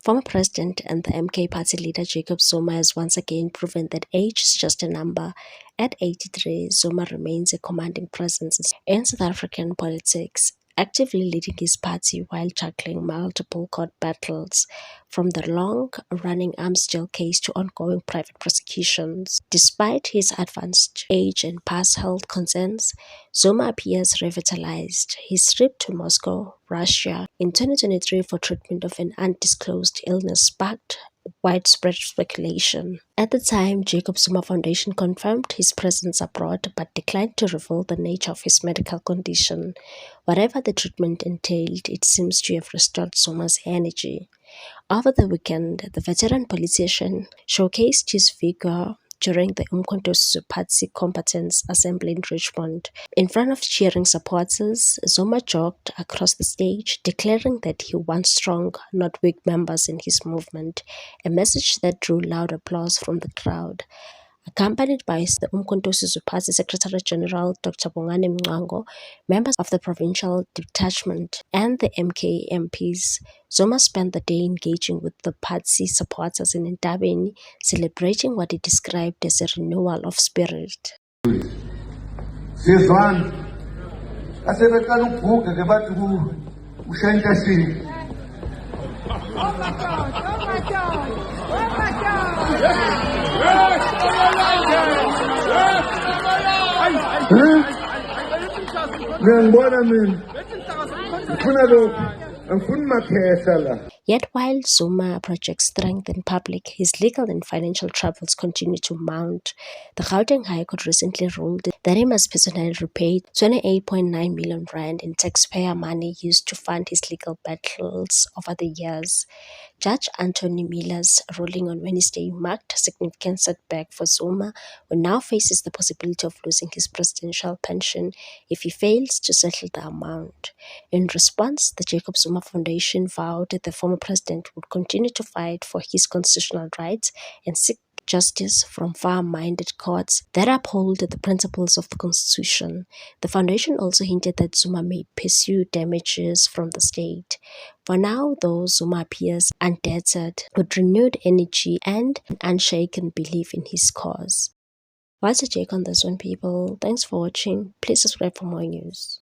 Former president and the MK party leader Jacob Zuma has once again proven that age is just a number. At 83, Zuma remains a commanding presence in South African politics, actively leading his party while juggling multiple court battles, from the long-running arms deal case to ongoing private prosecutions. Despite his advanced age and past health concerns, Zuma appears revitalized. His trip to Moscow, Russia, in 2023 for treatment of an undisclosed illness sparked widespread speculation. At the time, Jacob Zuma Foundation confirmed his presence abroad but declined to reveal the nature of his medical condition. Whatever the treatment entailed, it seems to have restored Zuma's energy. Over the weekend, the veteran politician showcased his vigor during the Umkhonto weSizwe Party Combatants Assembly in Richmond. In front of cheering supporters, Zuma jogged across the stage, declaring that he wants strong, not weak members in his movement, a message that drew loud applause from the crowd. Accompanied by the Umkhonto weSizwe Party Secretary General Dr. Bongani Mngcango, members of the provincial detachment, and the MK MPs, Zuma spent the day engaging with the party supporters in Ntabeni, celebrating what he described as a renewal of spirit. Yet while Zuma projects strength in public, his legal and financial troubles continue to mount. The Gauteng High Court recently ruled that he must personally repay 28.9 million rand in taxpayer money used to fund his legal battles over the years. Judge Anthony Miller's ruling on Wednesday marked a significant setback for Zuma, who now faces the possibility of losing his presidential pension if he fails to settle the amount. In response, the Jacob Zuma Foundation vowed that the former president would continue to fight for his constitutional rights and seek justice from far-minded courts that uphold the principles of the Constitution. The foundation also hinted that Zuma may pursue damages from the state. For now, though, Zuma appears undeterred, with renewed energy and an unshaken belief in his cause. What's your take on this one, people? Thanks for watching. Please subscribe for more news.